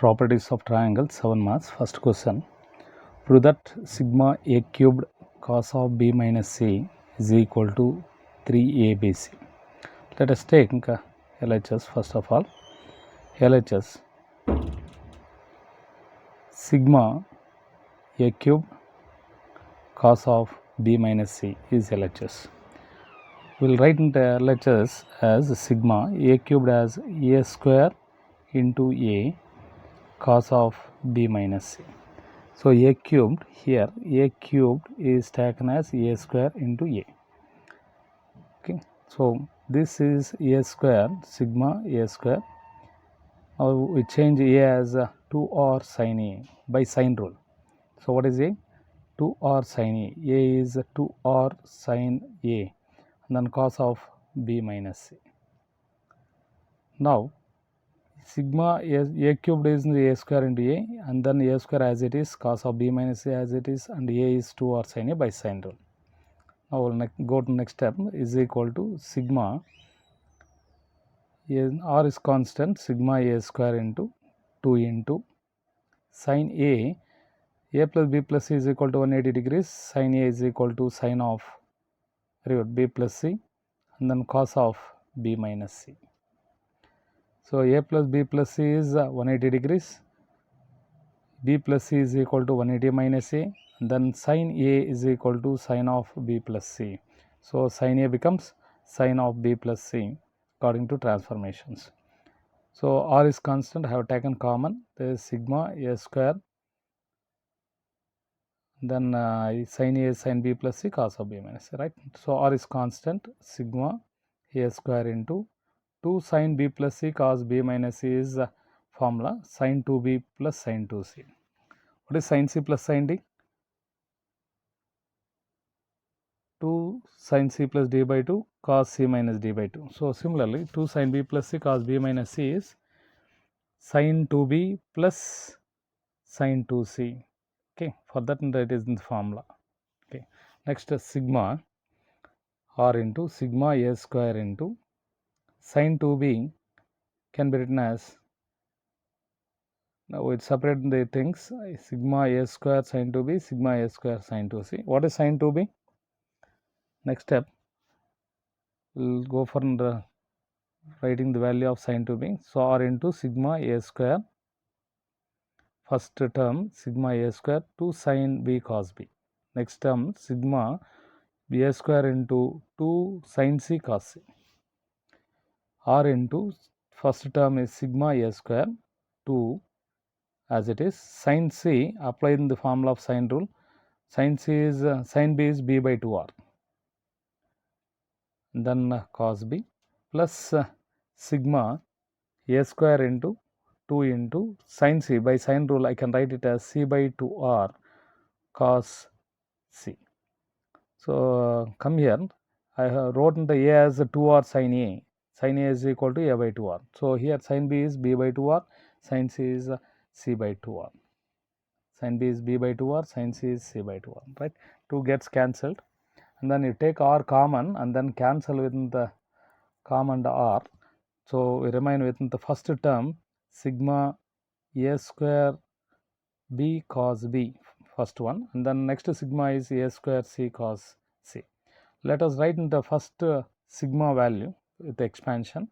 Properties of triangle, 7 marks. First question, prove that sigma a cubed cos of b minus c is equal to 3abc. Let us take LHS first of all. LHS sigma a cubed cos of b minus c is LHS. We will write into LHS as sigma a cubed as a square into a cos of b minus c. So a cubed, here a cubed is taken as a square into a. Okay, so this is a square, sigma a square. Now we change a as 2r sin a by sine rule. So what is a? 2r sin a. A is 2r sin a and then cos of b minus c. Now sigma a cubed is a square into a and then a square as it is, cos of b minus a as it is, and a is 2r sin a by sine rule. Now we'll go to next step, is equal to sigma r is constant, sigma a square into 2 into sin a plus b plus c is equal to 180 degrees, sin a is equal to sine of b plus c and then cos of b minus c. So a plus b plus c is 180 degrees, b plus c is equal to 180 minus a, and then sin a is equal to sine of b plus c. So sin a becomes sine of b plus c according to transformations. So r is constant, I have taken common, there is sigma a square, then sin a is sin b plus c cos of b minus c, right? So r is constant, sigma a square into 2 sin b plus c cos b minus c is formula sin 2b plus sin 2c. What is sin c plus sin d? 2 sin c plus d by 2 cos c minus d by 2. So similarly 2 sin b plus c cos b minus c is sin 2b plus sin 2c. Okay, for that it is in the formula. Okay, next sigma r into sigma a square into sin 2b can be written as, now we separate the things, sigma a square sin 2b, sigma a square sin 2c. What is sin 2b? Next step, we will go for the writing the value of sin 2b. So r into sigma a square, first term sigma a square 2 sin b cos b. Next term sigma a square into 2 sin c cos c. R into first term is sigma a square 2 as it is, sin c applied in the formula of sine rule, sin c is sin b is b by 2r, then cos b plus sigma a square into 2 into sin c, by sine rule I can write it as c by 2r cos c. So come here, I have wrote in the a as 2r sin a, sin a is equal to a by 2r. So here sin b is b by 2r, sin c is c by 2r. Sin b is b by 2r, sin c is c by 2r, right? 2 gets cancelled and then you take r common and then cancel within the common r. So we remain within the first term sigma a square b cos b, first one, and then next sigma is a square c cos c. Let us write in the first sigma value with the expansion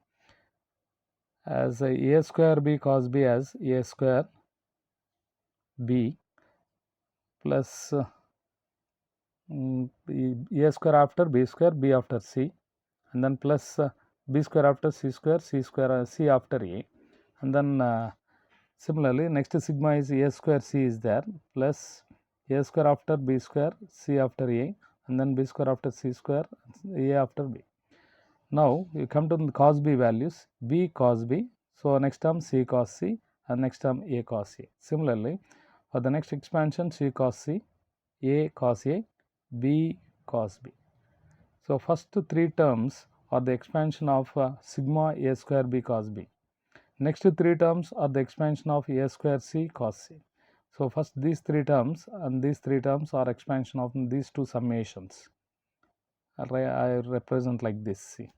as a square b cos b as a square b plus a square after b square, b after c, and then plus b square after c square, c square c after a, and then similarly next sigma is a square c is there, plus a square after b square, c after a, and then b square after c square, a after b. Now you come to the cos b values, b cos b, so next term c cos c and next term a cos a. Similarly for the next expansion c cos c, a cos a, b cos b. So first 3 terms are the expansion of sigma a square b cos b. Next 3 terms are the expansion of a square c cos c. So first these 3 terms and these 3 terms are expansion of these 2 summations. I represent like this, see.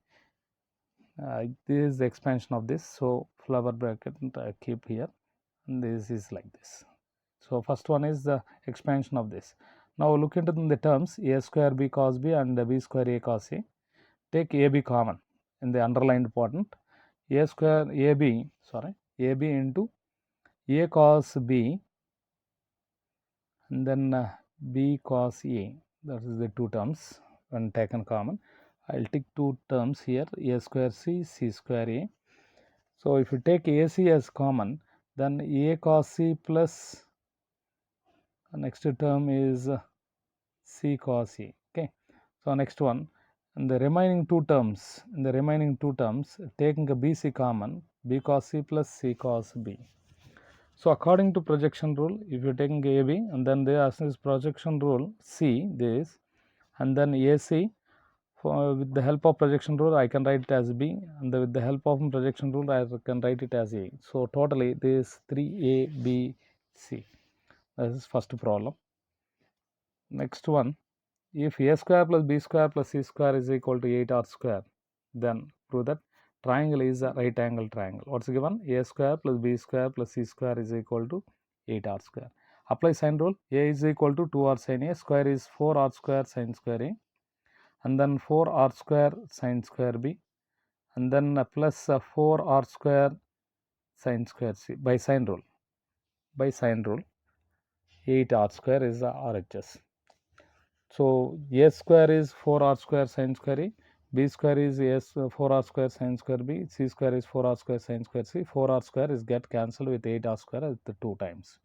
This is the expansion of this, so flower bracket I keep here, this is like this. So first one is the expansion of this. Now look into the terms a square b cos b and b square a cos a. Take ab common in the underlined portion. A square ab into a cos b and then b cos a. That is the two terms when taken common. I will take two terms here, a square c, c square a. So if you take ac as common, then a cos c plus next term is c cos a. Okay. So next one, in the remaining two terms, taking a bc common, b cos c plus c cos b. So according to projection rule, if you are taking AB and then there is projection rule C this and then AC, with the help of projection rule I can write it as B and with the help of projection rule I can write it as A. So totally this 3A, B, C. That is first problem. Next one, if A square plus B square plus C square is equal to 8R square, then prove that triangle is a right angle triangle. What's given? A square plus B square plus C square is equal to 8R square. Apply sine rule. A is equal to 2R sin A, square is 4R square sin square A, and then 4R square sin square B, and then plus 4R square sin square C by sine rule. 8R square is the RHS. So A square is 4R square sin square A, B square is 4R square sin square B, C square is 4R square sin square C. 4R square is get cancelled with 8R square at the two times.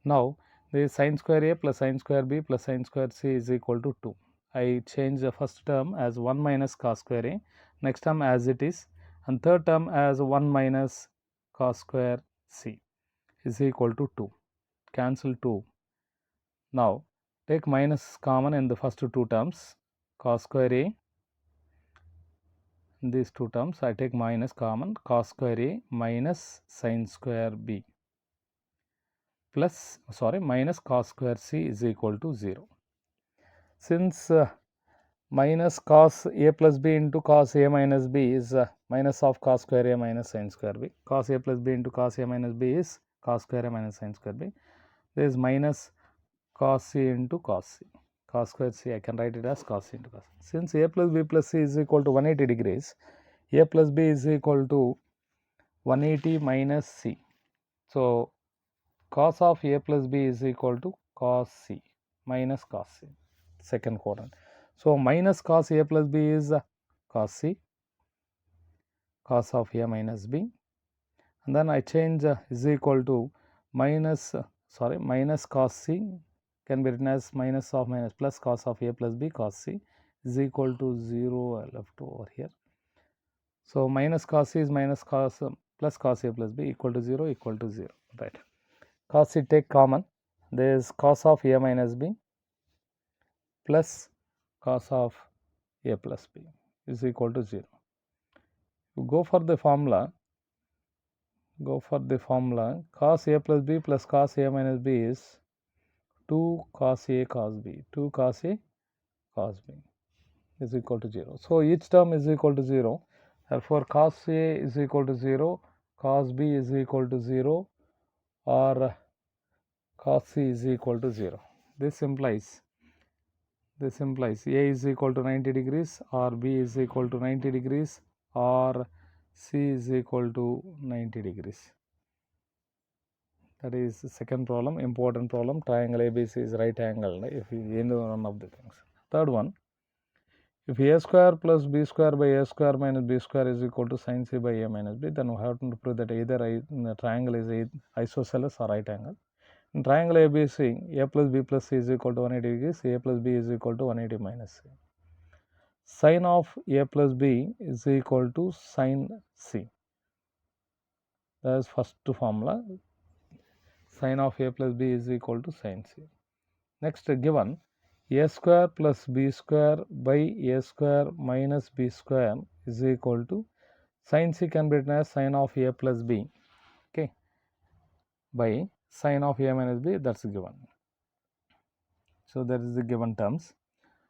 Now the sin square A plus sin square B plus sin square C is equal to 2. I change the first term as 1 minus cos square A, next term as it is, and third term as 1 minus cos square C is equal to 2. Cancel 2. Now take minus common in the first two terms, cos square A. In these two terms I take minus common, cos square A minus sin square B plus minus cos square C is equal to 0. Since minus cos A plus B into cos A minus B is minus of cos square A minus sin square B. Cos A plus B into cos A minus B is cos square A minus sin square B. There is minus cos C into cos C. Cos square C, I can write it as cos C into cos. Since A plus B plus C is equal to 180 degrees, A plus B is equal to 180 minus C. So cos of A plus B is equal to cos C minus cos C, second quadrant. So minus cos A plus B is cos C, cos of A minus B, and then I change is equal to minus cos C can be written as minus of minus plus cos of A plus B cos C is equal to 0 left over here. So minus cos C is minus cos plus cos A plus B equal to 0 right. Cos C take common, there is cos of A minus B plus cos of A plus B is equal to 0. You go for the formula, cos A plus B plus cos A minus B is 2 cos A cos B, 2 cos A cos B is equal to 0. So each term is equal to 0, therefore cos A is equal to 0, cos B is equal to 0 or cos C is equal to 0. This implies A is equal to 90 degrees or B is equal to 90 degrees or C is equal to 90 degrees. That is the second problem, important problem. Triangle ABC is right angle if you know one of the things. Third one, if A square plus B square by A square minus B square is equal to sin C by A minus B, then we have to prove that either the triangle is isosceles or right angle. In triangle ABC, A plus B plus C is equal to 180 degrees, A plus B is equal to 180 minus C. Sin of A plus B is equal to sin C. That is first formula. Sin of A plus B is equal to sin C. Next, given A square plus B square by A square minus B square is equal to sin C can be written as sin of A plus B, okay, by sin of A minus B, that's given. So that is the given terms.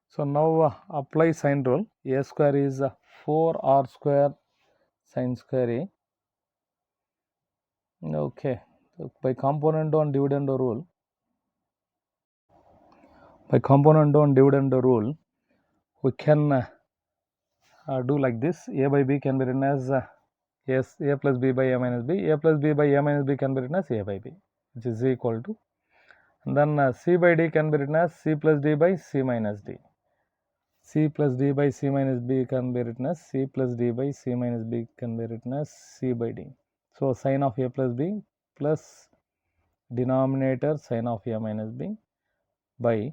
So now apply sine rule. A square is 4R square sin square A. Okay, So by component and dividend rule, we can do like this. A by b can be written as yes, a plus b by a minus b. A plus b by a minus b can be written as a by b, which is equal to, and then c by d can be written as c plus d by c minus d. C plus d by c minus b can be written as c plus d by c minus b can be written as c by d. So sine of a plus b plus denominator sine of a minus b by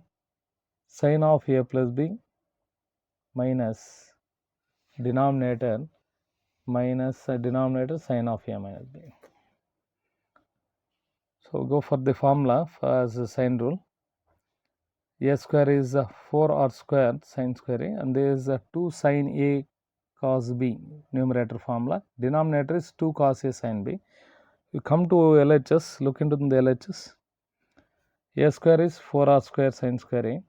sine of a plus b minus denominator denominator sine of a minus b. So go for the formula as a sine rule. A square is 4r square sine square a, and there is 2 sine a cos b, numerator formula. Denominator is 2 cos a sine b. You come to LHS, look into the LHS. A square is 4r square sine square a.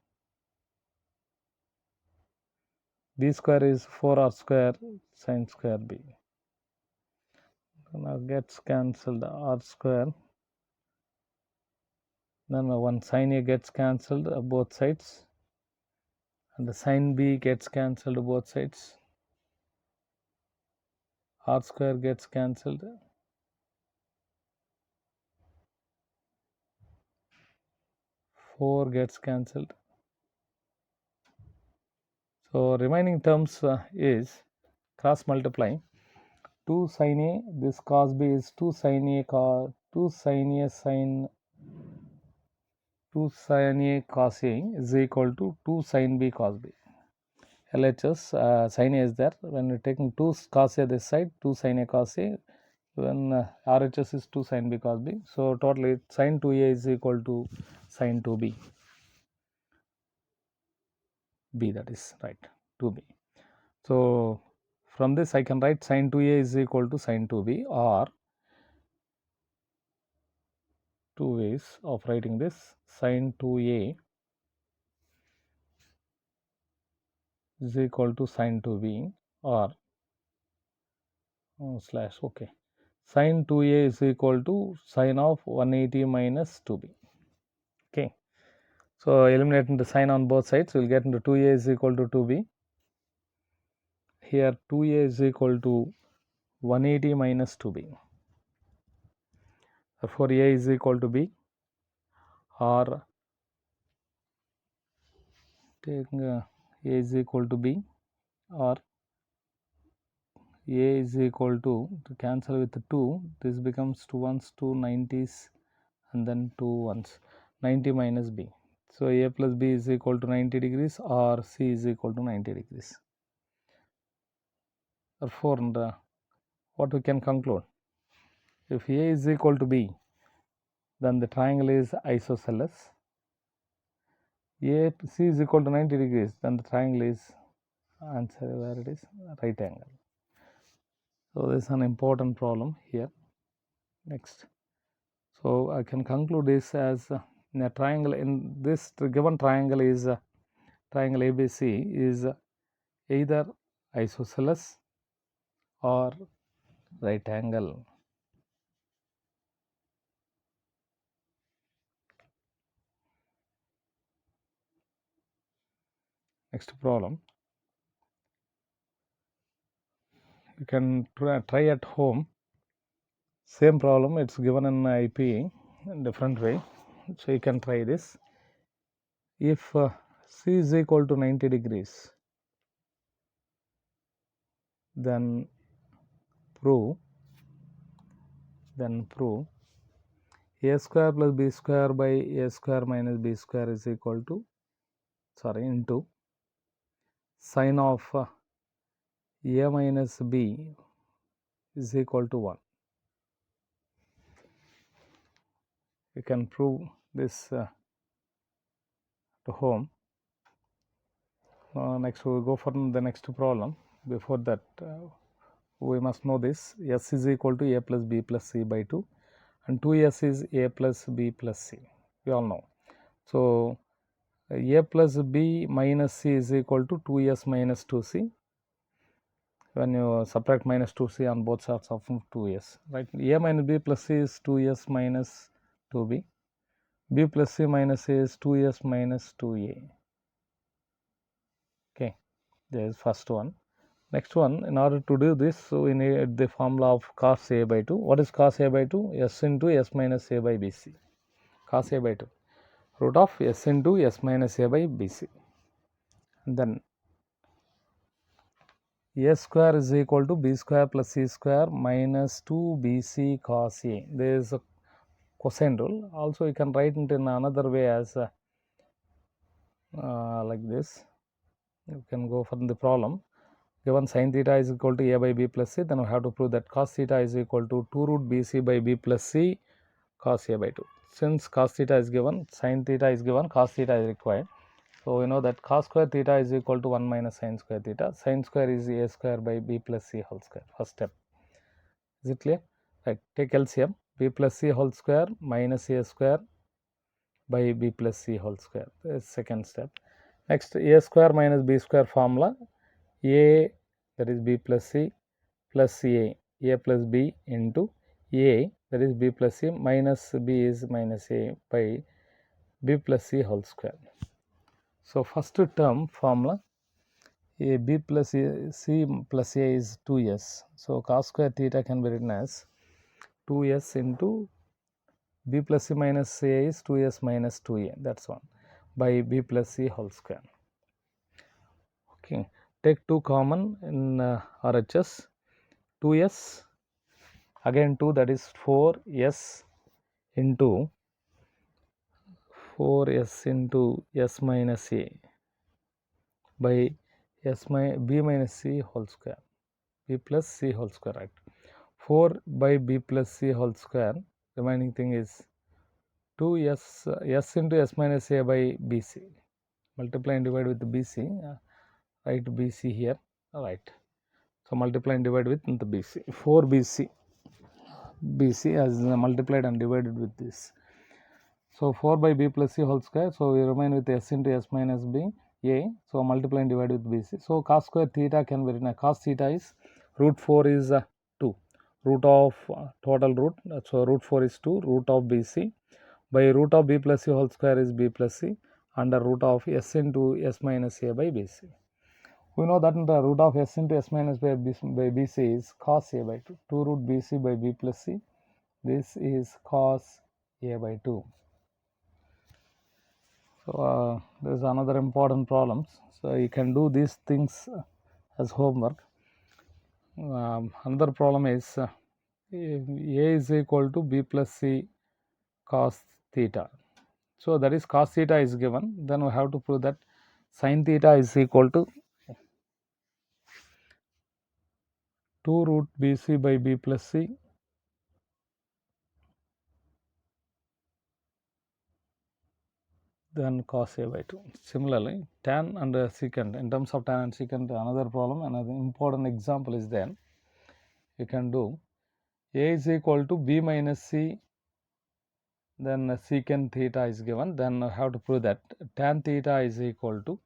B square is 4r square sine square b. Now gets cancelled, r square. Then one sine a gets cancelled both sides, and the sine b gets cancelled both sides. R square gets cancelled. 4 gets cancelled. So remaining terms is cross multiply. 2 sin a, this cos b is 2 sin a cos 2 sin a sin 2 sin a cos a is equal to 2 sin b cos b. LHS sin a is there. When you're taking 2 cos a this side, 2 sin a cos a, when RHS is 2 sin b cos b. So totally sin 2a is equal to sin 2b. B, that is right, 2b. So from this I can write sin 2a is equal to sin 2b, or two ways of writing this. Sin 2a is equal to sin 2b, or slash, okay, sin 2a is equal to sin of 180 minus 2b. Okay, so eliminating the sign on both sides, we will get into 2a is equal to 2b. Here 2a is equal to 180 minus 2b. Therefore a is equal to b, or taking a is equal to b, or a is equal to cancel with 2, this becomes 2 ones, 2 90s, and then 2 ones, 90 minus b. So a plus b is equal to 90 degrees, or c is equal to 90 degrees. Therefore what we can conclude, if a is equal to b, then the triangle is isosceles. A c is equal to 90 degrees, then the triangle is, answer where it is, right angle. So this is an important problem here. Next, so I can conclude this as a triangle. In this given triangle is triangle ABC is either isosceles or right angle. Next problem, you can try at home. Same problem, it's given in IP in different way, so you can try this. If C is equal to 90 degrees, then prove a square plus b square by a square minus b square is equal to, into sine of a minus b is equal to 1. You can prove this to home. Next we will go for the next problem. Before that, we must know this: S is equal to a plus b plus c by 2, and 2s is a plus b plus c. We all know. So a plus b minus c is equal to 2s minus 2c. when you subtract minus 2c on both sides of 2s, right? A minus b plus c is 2s minus 2b. B plus c minus a is 2s minus 2a. Okay, there is first one. Next one, in order to do this, so we need the formula of cos a by 2. What is cos a by 2? S into s minus a by bc. Cos a by 2. Root of s into s minus a by bc. And then a square is equal to b square plus c square minus 2bc cos a. There is a cosine rule. Also, you can write it in another way as like this. You can go for the problem. Given sin theta is equal to a by b plus c, then we have to prove that cos theta is equal to 2 root bc by b plus c cos a by 2. Since cos theta is given, sin theta is given, cos theta is required. So, we know that cos square theta is equal to 1 minus sin square theta. Sin square is a square by b plus c whole square. First step. Is it clear? Right. Take LCM. B plus c whole square minus a square by b plus c whole square. Second step. Next, a square minus b square formula. A, that is b plus c, plus a plus b into a, that is b plus c, minus b is minus a by b plus c whole square. So, first term formula, a b plus a, c plus a is 2s. So, cos square theta can be written as 2s into b plus c minus a is 2s minus 2a, that is one, by b plus c whole square. Okay. Take 2 common in RHS, 2s, again 2, that is 4s into 4s into s minus a by b minus c whole square, b plus c whole square, right? 4 by b plus c whole square, remaining thing is 2s s into s minus a by bc, multiply and divide with bc, write bc here, right? So, multiply and divide with the bc, 4 bc, bc as multiplied and divided with this. So, 4 by b plus c whole square. So, we remain with s into s minus b a. So, multiply and divide with bc. So, cos square theta can be written as cos theta is root 4 is 2, root of total root. So, root 4 is 2, root of bc by root of b plus c whole square is b plus c under root of s into s minus a by bc. We know that the root of s into s minus by bc is cos a by 2, 2 root bc by b plus c. This is cos a by 2. So, there is another important problems. So, you can do these things as homework. Another problem is a is equal to b plus c cos theta. So, that is cos theta is given, then we have to prove that sin theta is equal to 2 root bc by b plus c then cos a by 2. Similarly, tan and secant, in terms of tan and secant, another problem, another important example is there. You can do a is equal to b minus c, then secant theta is given, then I have to prove that tan theta is equal to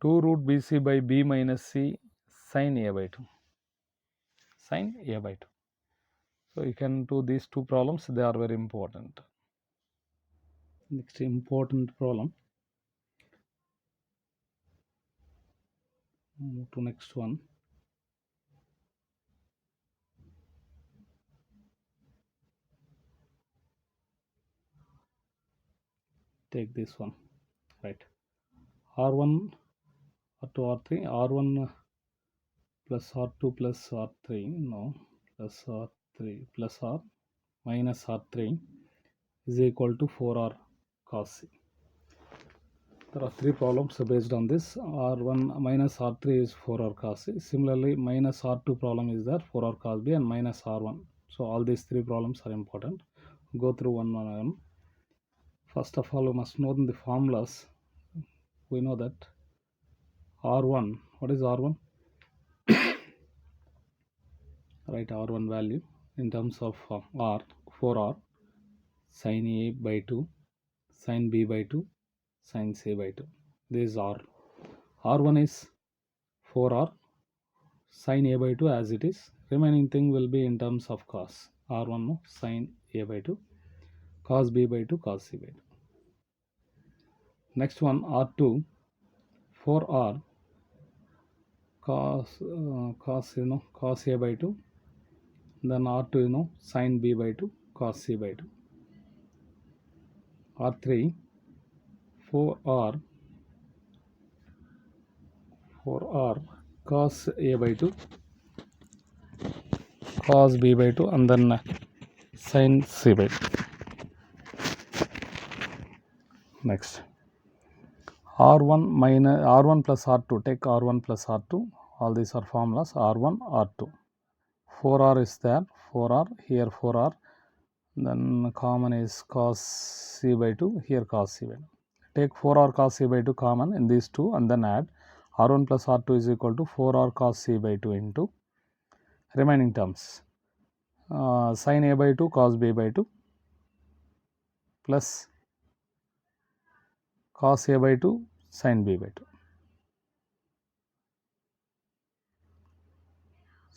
2 root bc by b minus c sin a by 2, sin a by 2. So, you can do these two problems, they are very important. Next important problem, move to next one. Take this one, right? R1, R2, R3, R1 plus R2 plus R3, no, plus R3 plus R minus R3 is equal to 4R cos C. There are three problems based on this. R1 minus R3 is 4R cos C. Similarly, minus R2 problem is there, 4R cos B, and minus R1. So, all these three problems are important. Go through one by one. First of all, we must know the formulas. We know that R1, what is R1? Write R1 value in terms of R, 4R, sin A by 2, sin B by 2, sin C by 2. This is R. R1 is 4R, sin a by 2 as it is. Remaining thing will be in terms of cos. R1 no, sin a by 2, cos b by 2, cos c by 2. Next one R2, 4R cos cos a by 2, then R2 sin b by 2, cos c by 2. R3, 4R cos a by 2, cos b by 2, and then sin c by 2. Next R1 plus R2, take R1 plus R2, all these are formulas. R1 R2, 4R is there, 4R here, 4R, then common is cos c by 2, here cos c by 2. Take 4R cos c by 2 common in these two and then add R1 plus R2 is equal to 4R cos c by 2 into remaining terms, sin a by 2 cos b by 2 plus cos a by 2 sin b by 2.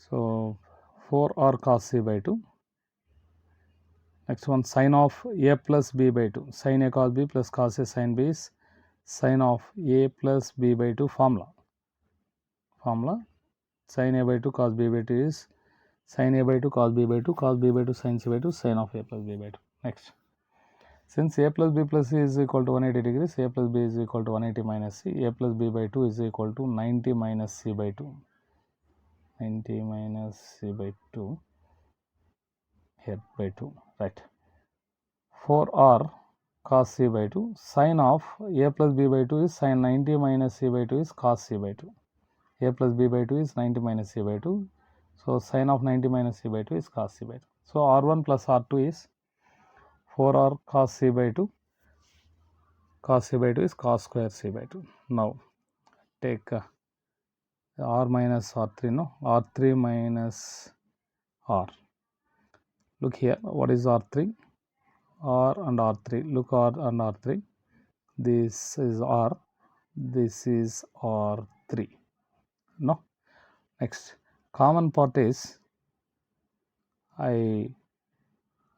So 4R cos c by 2. Next one, sin of a plus b by 2, sin a cos b plus cos a sin b is sin of a plus b by 2 formula. Sin a by 2 cos b by 2 is sin a by 2 cos b by 2, cos b by 2 sin c by 2, sin of a plus b by 2. Next, since a plus b plus c is equal to 180 degrees, a plus b is equal to 180 minus c, a plus b by 2 is equal to 90 minus c by 2, 90 minus c by 2, here by 2, right. 4R cos c by 2, sin of a plus b by 2 is sin 90 minus c by 2 is cos c by 2. A plus b by 2 is 90 minus c by 2. So, sin of 90 minus c by 2 is cos c by 2. So, R1 plus R2 is 4R cos c by 2. Cos c by 2 is cos square c by 2. Now, take R minus R3, no? R3 minus R. Look here, what is R3? R and R3. Look R and R3. This is R. This is R3. No? Next, common part is, I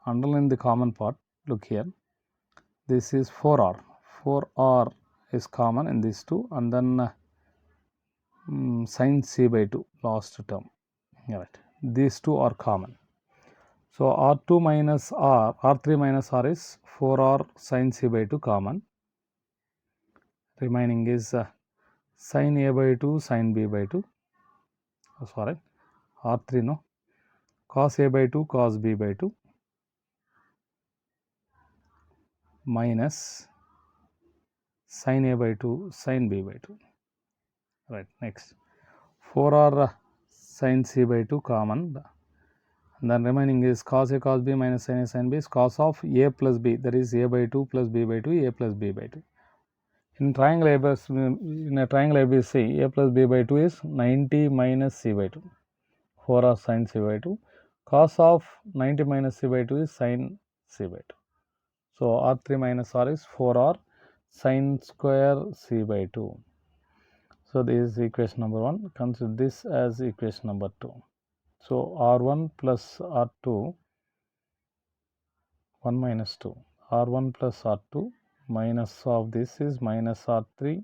underline the common part. Look here, this is 4R. 4R is common in these two, and then sin c by 2, last term. Right, these two are common. So R2 minus R, R3 minus R is 4R sin c by 2 common. Remaining is sin a by 2 sin b by 2. Oh, sorry, R3 no, cos a by 2 cos b by 2 minus sin a by 2 sin b by 2. Right, next 4R sin c by 2 common. Then remaining is cos a cos b minus sin a sin b is cos of a plus b, that is a by 2 plus b by 2, a plus b by 2. In a triangle ABC, a plus b by 2 is 90 minus c by 2, 4R sin c by 2. Cos of 90 minus c by 2 is sin c by 2. So, R3 minus R is 4R sin square c by 2. So, this is equation number 1. Consider this as equation number 2. So, R1 plus R2, 1 minus 2, R1 plus R2 minus of this is minus R3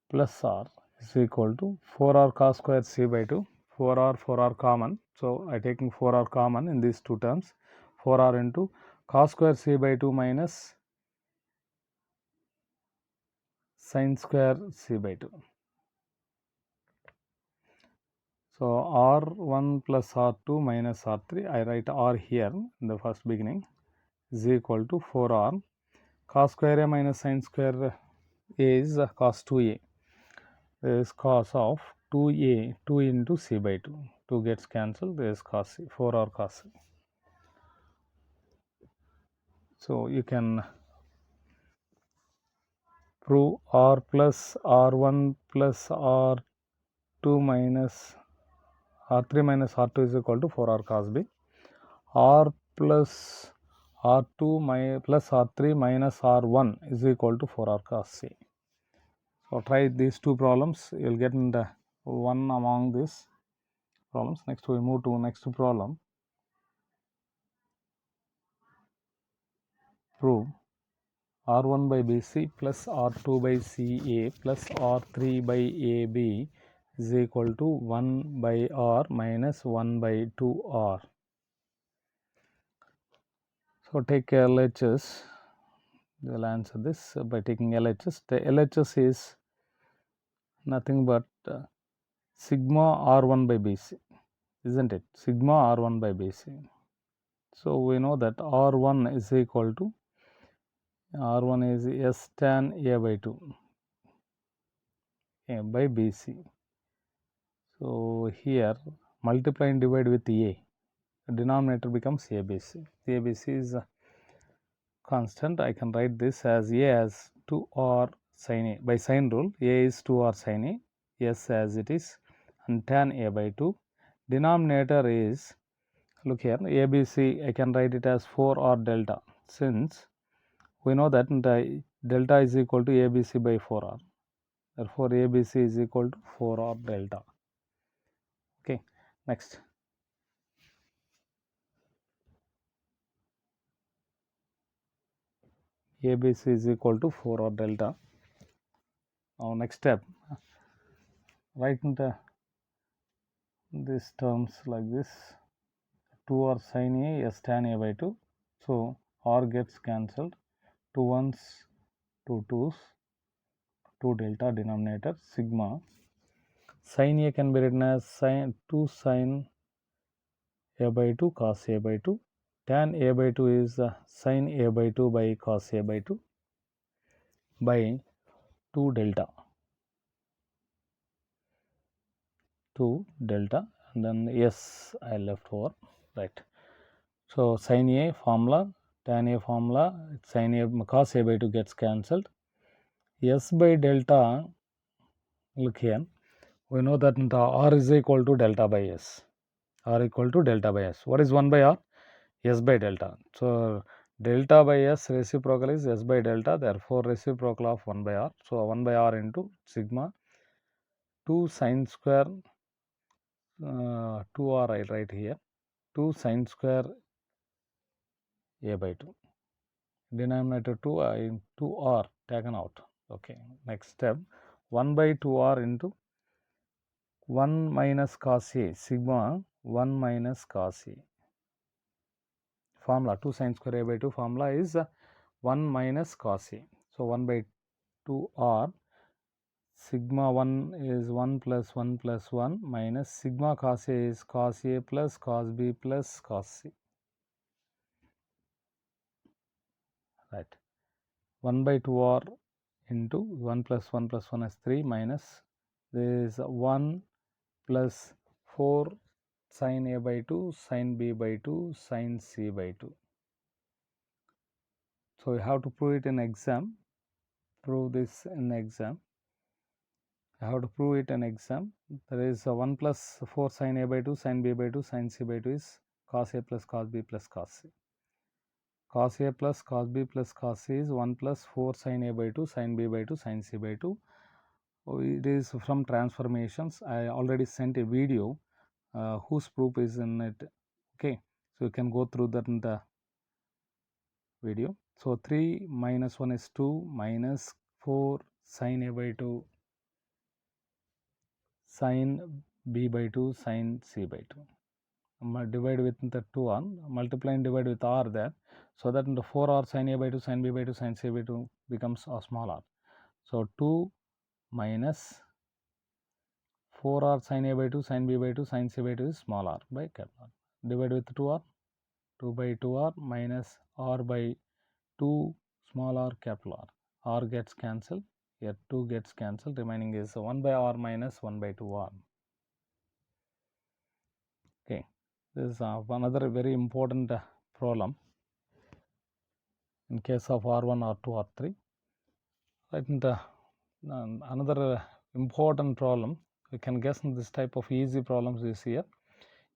plus R is equal to 4R cos square c by 2, 4R common. So, I taking 4R common in these two terms, 4R into cos square c by 2 minus sin square c by 2. So, R1 plus R2 minus R3, I write R here in the first beginning, is equal to 4R cos square a minus sin square a is cos 2a. There is cos of 2a, 2 into c by 2. 2 gets cancelled, there is cos c, 4R cos c. So, you can prove R plus R1 plus R2 minus R3 minus R2 is equal to 4R cos b. R plus R2 plus R3 minus R1 is equal to 4R cos c. So, try these two problems, you will get in the one among this. problems. Next we move to next problem. Prove R1 by BC plus R2 by CA plus R3 by AB is equal to 1 by R minus 1 by 2R. So take LHS. We will answer this by taking LHS. The LHS is nothing but sigma R1 by BC, isn't it? Sigma R1 by BC. So we know that R1 is equal to R1 is S tan A by 2 by BC. So here multiply and divide with A, denominator becomes ABC. ABC is a constant. I can write this as A as 2R sin A. By sine rule, A is 2R sin A, S as it is, and tan A by 2. Denominator is, look here, ABC, I can write it as 4R delta, since we know that the delta is equal to ABC by 4R. Therefore, ABC is equal to 4R delta. Okay, next. ABC is equal to 4R delta. Now, next step, write these terms like this: 2R sin A, S tan A by 2. So, R gets cancelled, 2 1s, 2 2s, 2 delta denominator, sigma. Sin A can be written as 2 sin A by 2 cos A by 2. Tan A by 2 is sin A by 2 by cos A by 2 by 2 delta. 2 delta, and then S I left over, right. So sin A formula, tan A formula, sin A cos A by 2 gets cancelled. S by delta, look here, we know that the R is equal to delta by S. R equal to delta by S. What is 1 by R? S by delta. So delta by S reciprocal is S by delta, therefore reciprocal of 1 by R. So 1 by R into sigma 2 sin square 2R I write here, 2 sin square A by 2. Denominator 2R taken out. Okay, next step, 1 by 2R into 1 minus cos A, sigma 1 minus cos A. Formula 2 sin square A by 2 formula is 1 minus cos A. So 1 by 2R, sigma 1 is 1 plus 1 plus 1 minus sigma cos A is cos A plus cos B plus cos C. Right. 1 by 2R into 1 plus 1 plus 1 is 3 minus this is 1 plus 4 sin A by 2 sin B by 2 sin C by 2. So you have to prove it in exam. Prove this in exam. I have to prove it in exam. There is 1 plus 4 sin A by 2 sin B by 2 sin C by 2 is cos A plus cos B plus cos C. Cos A plus cos B plus cos C is 1 plus 4 sin A by 2 sin B by 2 sin C by 2. It is from transformations. I already sent a video whose proof is in it. Okay, so you can go through that in the video. So 3 minus 1 is 2 minus 4 sin A by 2 sin B by 2 sin C by 2. Divide with the 2 on, multiply and divide with R there, so that in the 4R sin A by 2 sin B by 2 sin C by 2 becomes a small r. So 2 minus 4R sin A by 2 sin B by 2 sin C by 2 is small r by capital R. Divide with 2R, 2 by 2R minus R by 2 small r capital R. R gets cancelled, here 2 gets cancelled, remaining is 1 by R minus 1 by 2R. Okay, this is another very important problem in case of R1, R2, R3. Right, and another important problem, we can guess in this type of easy problems is here.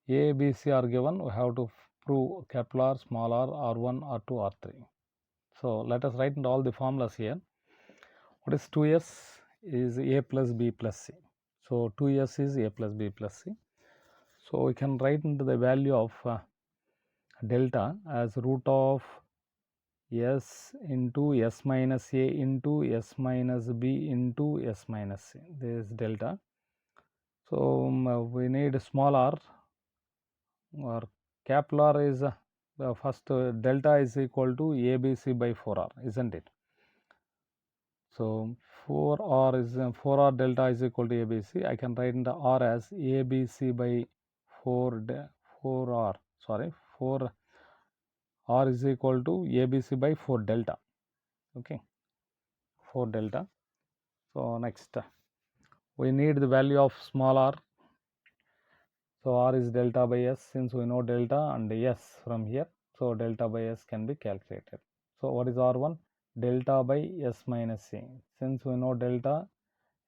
A, B, C are given, we have to prove capital R, small r, R1, R2, R3. So let us write in all the formulas here. What is 2s is A plus B plus C. So 2s is A plus B plus C. So we can write into the value of delta as root of s into s minus a into s minus b into s minus c. This is delta. So we need small r, or capital R is the first delta is equal to ABC by 4r, isn't it? So 4r is 4r delta is equal to ABC. I can write in the r as ABC by 4r. Sorry, 4r is equal to ABC by 4 delta. Okay, 4 delta. So next we need the value of small r. So r is delta by s, since we know delta and s from here. So delta by s can be calculated. So what is r1? Delta by s minus c. Since we know delta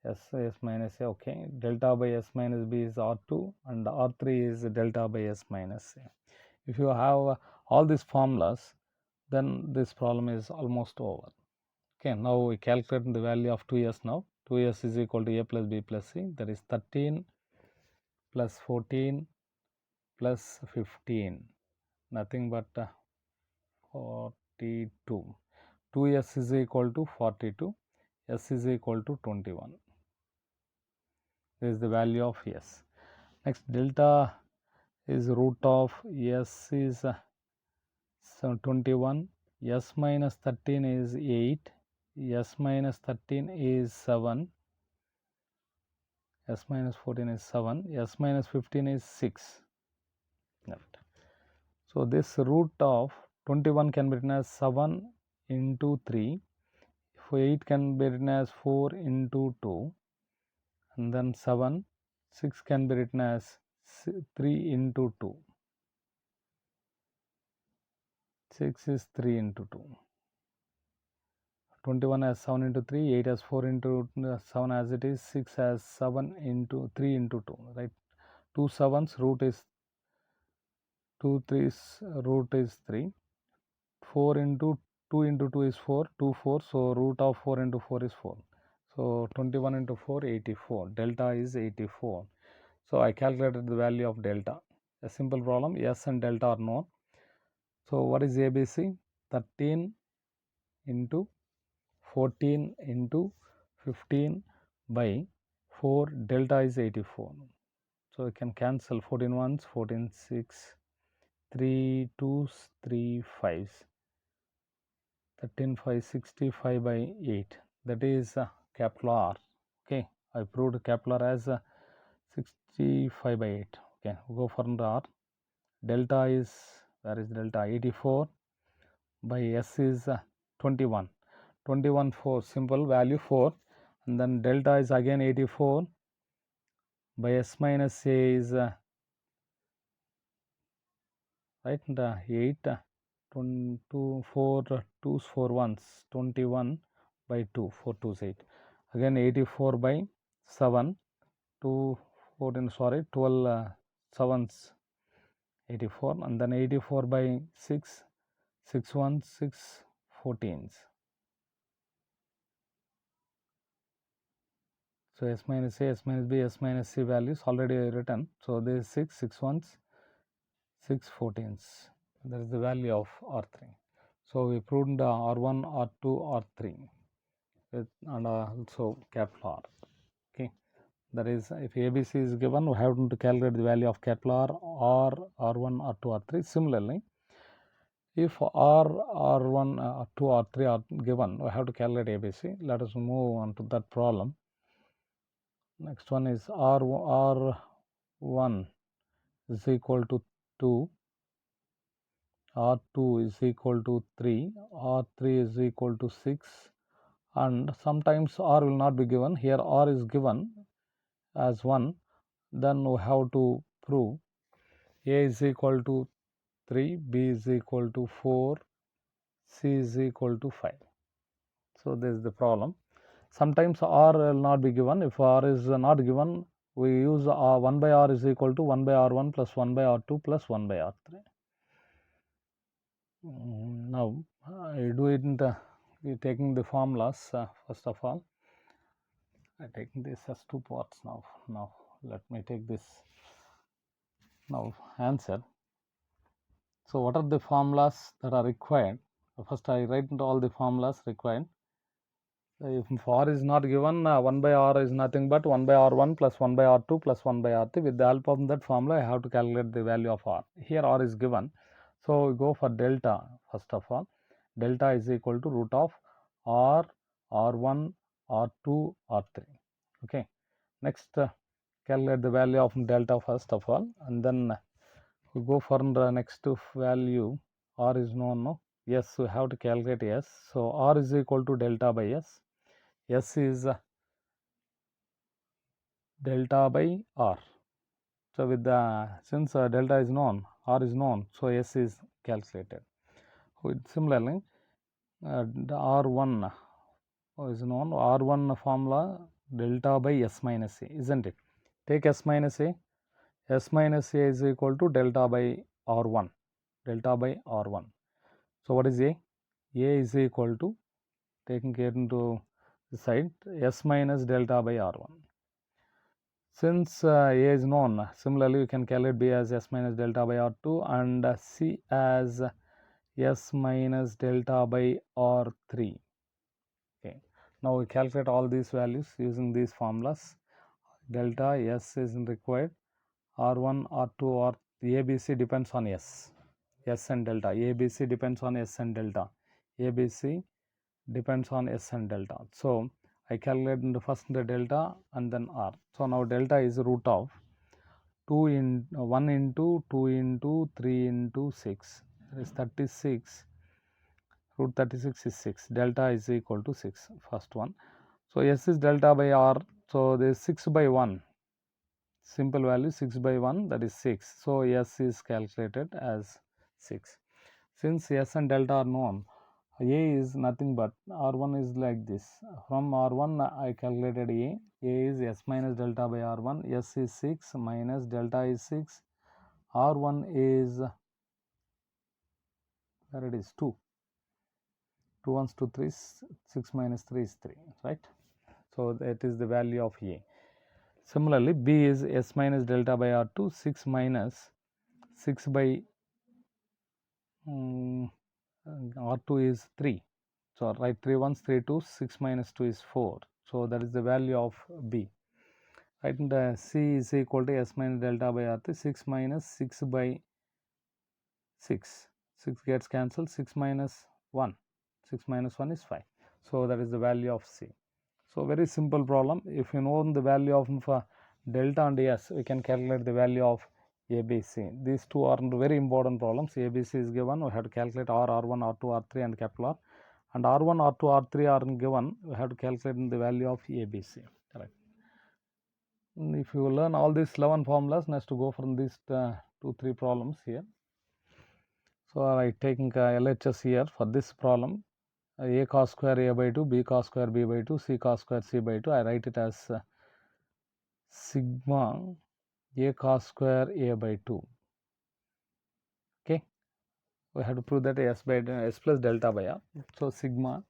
s minus a, okay. Delta by s minus b is r2 and r3 is delta by s minus c. If you have all these formulas, then this problem is almost over. Okay, now we calculate the value of 2s now. 2s is equal to a plus b plus c, that is 13 plus 14 plus 15, nothing but 42. 2s is equal to 42, s is equal to 21. This is the value of s. Next, delta is root of s is 21, s minus 13 is 8, s minus 13 is 7, s minus 14 is 7, s minus 15 is 6. Left. So this root of 21 can be written as 7 into 3, 8 can be written as 4 into 2, and then 7, 6 can be written as 3 into 2. 6 is 3 into 2. 21 as 7 into 3, 8 as 4 into 7 as it is, 6 as 7 into 3 into 2, right? 2 7s, root is 2 3's, root is 3. 4 into 2 into 2 is 4, 2 4, so root of 4 into 4 is 4. So 21 into 4, 84. Delta is 84. So I calculated the value of delta. A simple problem, s and delta are known. So what is ABC? 13 into 14 into 15 by 4, delta is 84. So we can cancel 14 ones, 14 6, 3 2s, 3 5s, 13 5, 65 by 8. That is capital R. Okay, I proved capital R as 65 by 8. Okay, we'll go for the R. Delta is, where is delta? 84 by S is 21. 21 4, simple value 4, and then delta is again 84 by S minus A is right, the 8, 2 4 2's 4 ones, 21 by 2, 4 2's 8, again 84 by 7, 2 14, sorry, 12 7's 84, and then 84 by 6, 6 1 6 14's. So s minus a, s minus b, s minus c values already written. So this is 6 6 1's, 6 14's. That is the value of R3. So we proved the R1, R2, R3 with, and also capital R. Okay, that is, if ABC is given, we have to calculate the value of capital R, R1, R2, R3. Similarly, if R, R1, R2, R3 are given, we have to calculate ABC. Let us move on to that problem. Next one is R1 is equal to 2, R2 is equal to 3, R3 is equal to 6, and sometimes R will not be given. Here R is given as 1. Then we have to prove A is equal to 3, B is equal to 4, C is equal to 5. So this is the problem. Sometimes R will not be given. If R is not given, we use 1 by R is equal to 1 by R1 plus 1 by R2 plus 1 by R3. Now I do it in the taking the formulas. First of all, I take this as two parts now. Now let me take this Now answer. So what are the formulas that are required? First I write all the formulas required. If r is not given, 1 by r is nothing but 1 by r1 plus 1 by r2 plus 1 by r3. With the help of that formula, I have to calculate the value of r. Here r is given. So we go for delta first of all. Delta is equal to root of r, r1, r2, r3. Okay. Next, calculate the value of delta first of all, and then we go for the next value. R is known, no? Yes, we have to calculate S. So R is equal to delta by S. S is delta by R. So with the since delta is known, R is known, so S is calculated. Similarly, the R1 is known. R1 formula delta by S minus A, isn't it? Take S minus A. S minus A is equal to delta by R1. Delta by R1. So what is A? A is equal to, taking care into the side, S minus delta by R1. Since A is known, similarly we can calculate B as S minus delta by R2 and C as S minus delta by R3. Okay. Now we calculate all these values using these formulas. Delta S is required. R1, R2, R ABC depends on S. S and delta. ABC depends on S and delta. ABC depends on S and delta. So I calculate in the first the delta and then R. So now delta is root of 1 into 2 into 3 into 6. That is 36. Root 36 is 6. Delta is equal to 6. First one. So S is delta by R. So there is 6 by 1. Simple value 6 by 1, that is 6. So S is calculated as 6. Since S and delta are known, A is nothing but R1 is like this. From R1 I calculated A. A is S minus delta by R1. S is 6 minus delta is 6. R1 is, where it is, 2. 2 ones 2 3s, 6 minus 3 is 3, right? So that is the value of A. Similarly, B is S minus delta by R2. 6 minus 6 by R2 is 3. So write 3 ones 3 2s, 6 minus 2 is 4. So that is the value of B. Right, and C is equal to S minus delta by R3. 6 minus 6 by 6. 6 gets cancelled. 6 minus 1. 6 minus 1 is 5. So that is the value of C. So very simple problem. If you know the value of delta and S, we can calculate the value of ABC. These two are very important problems. ABC is given. We have to calculate R, R1, R2, R3 and capital R. And R1, R2, R3 are given. We have to calculate the value of ABC. Correct. If you learn all these 11 formulas, next to go from these 2-3 problems here. So I taking LHS here for this problem. A cos square A by 2, B cos square B by 2, C cos square C by 2. I write it as sigma A cos square A by 2. Okay. We have to prove that S by S plus delta by R. So sigma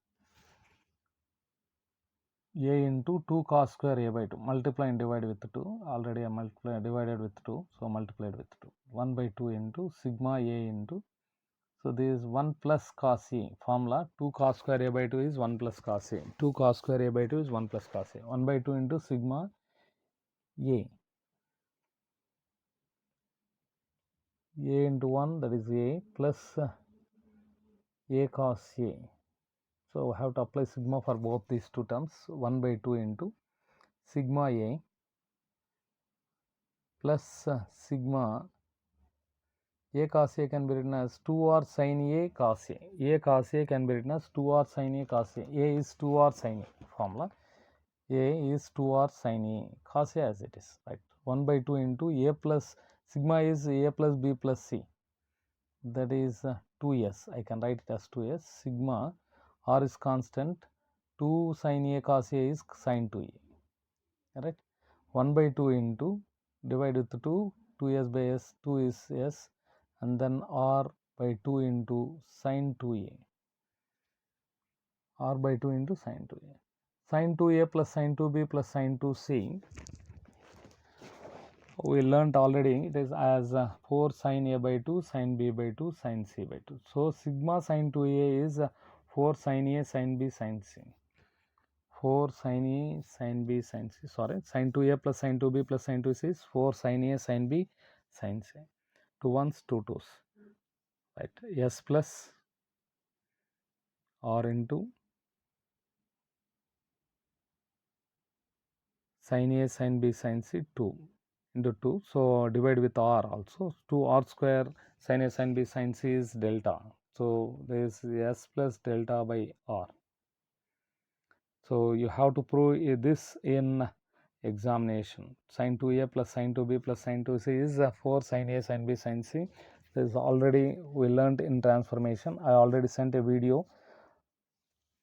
A into 2 cos square A by 2. Multiply and divide with 2. Already I multiplied divided with 2. So multiplied with 2. 1 by 2 into sigma A into. So this is 1 plus cos A. Formula 2 cos square A by 2 is 1 plus cos A. 2 cos square A by 2 is 1 plus cos A. 1 by 2 into sigma A. A into 1, that is A, plus A cos A. So we have to apply sigma for both these two terms. 1 by 2 into sigma A plus sigma A cos A can be written as 2r sin A cos A. A cos A can be written as 2r sin A cos A. A is 2r sin A formula. A is 2r sin A cos A as it is, right? 1 by 2 into A plus sigma is A plus B plus C. That is 2s. I can write it as 2s. Sigma R is constant. 2 sin A cos A is sin 2A. Right? 1 by 2 into divide with 2. 2s by s. 2 is s. And then R by 2 into sin 2A. R by 2 into sin 2A. Sin 2A plus sin 2B plus sin 2C. we learnt already, it is as 4 sin A by 2 sin B by 2 sin C by 2. So sigma sin 2A is 4 sin A sin B sin C. 4 sin A sin B sin C, sorry, sin 2A plus sin 2B plus sin 2C is 4 sin A sin B sin C. 2 ones, 2 twos, right? S plus R into sin A sin B sin C 2 into 2. So divide with R also. 2 R square sin A sin B sin C is delta. So there is S plus delta by R. So you have to prove this in examination. Sin 2A plus sin 2B plus sin 2C is 4 sin A sin B sin C. This is already we learned in transformation. I already sent a video.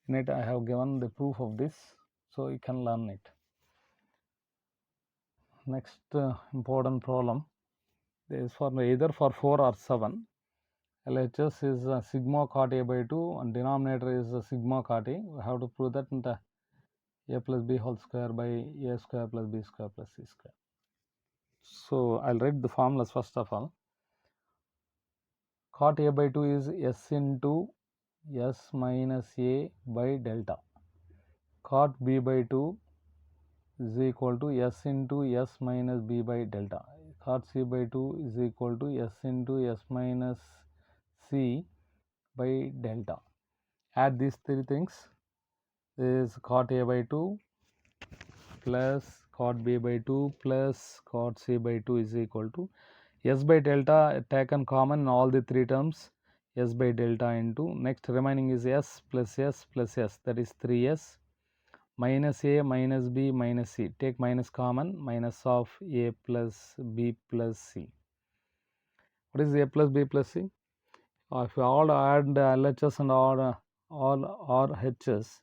In it I have given the proof of this, so you can learn it. Next important problem is for either for 4 or 7. LHS is sigma cot A by 2 and denominator is sigma cot A. We have to prove that A plus B whole square by A square plus B square plus C square. So I'll write the formulas first of all. Cot A by 2 is S into S minus A by delta. Cot B by 2 is equal to S into S minus B by delta. Cot C by 2 is equal to S into S minus C by delta. Add these three things. This is cot A by 2 plus cot B by 2 plus cot C by 2 is equal to S by delta taken common in all the three terms, S by delta into next remaining is S plus S plus S, that is 3S minus A minus B minus C, take minus common, minus of A plus B plus C. What is A plus B plus C? If you all add LHS and all RHS,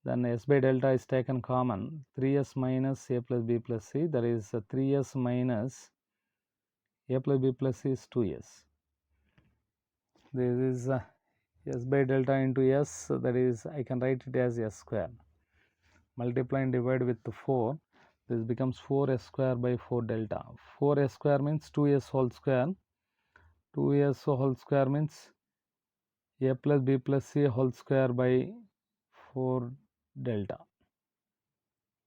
then S by delta is taken common, 3S minus A plus B plus C, that is 3S minus A plus B plus C is 2S. This is S by delta into S, that is I can write it as S square. Multiply and divide with 4, this becomes 4S square by 4 delta. 4S square means 2S whole square. 2S whole square means A plus B plus C whole square by 4 delta.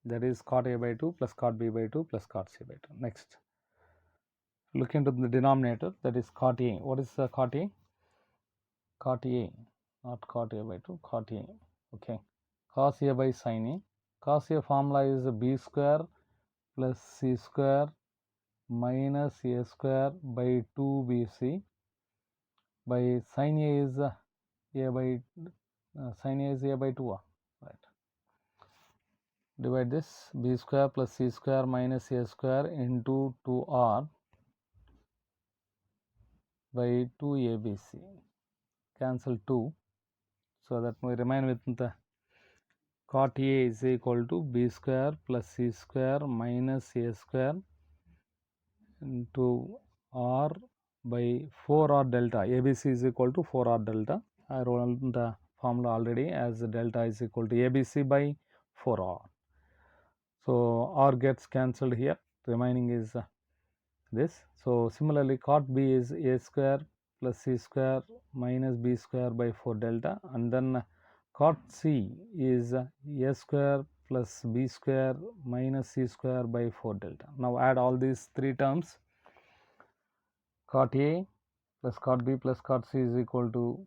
That is cot A by 2 plus cot B by 2 plus cot C by 2. Next, look into the denominator, that is cot A. What is cot A? Cot A, not cot A by 2, cot A. Okay. Cos A by sin A. Cos A formula is B square plus C square minus A square by 2BC by sin A is A by sin A is A by 2, right? Divide this, B square plus C square minus A square into 2R by 2ABC. Cancel 2, so that we remain with the cot A is equal to B square plus C square minus A square into R by 4R delta. ABC is equal to 4R delta. I wrote the formula already as delta is equal to ABC by 4R. So R gets cancelled here, remaining is this. So similarly, cot B is A square plus C square minus B square by 4 delta, and then cot C is A square plus B square minus C square by 4 delta. Now add all these three terms. Cot A plus cot B plus cot C is equal to,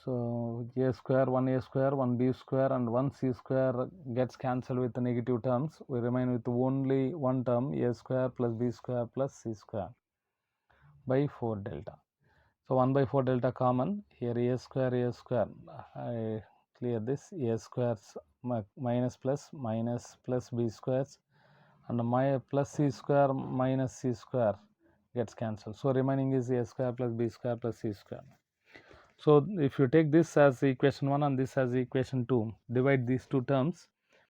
so A square, 1A square, 1B square and 1C square gets cancelled with the negative terms. We remain with only one term, A square plus B square plus C square by 4 delta. So 1 by 4 delta common, here A square, I clear this, A squares minus plus B squares and my plus C square minus C square gets cancelled. So remaining is A square plus B square plus C square. So if you take this as equation 1 and this as equation 2, divide these two terms,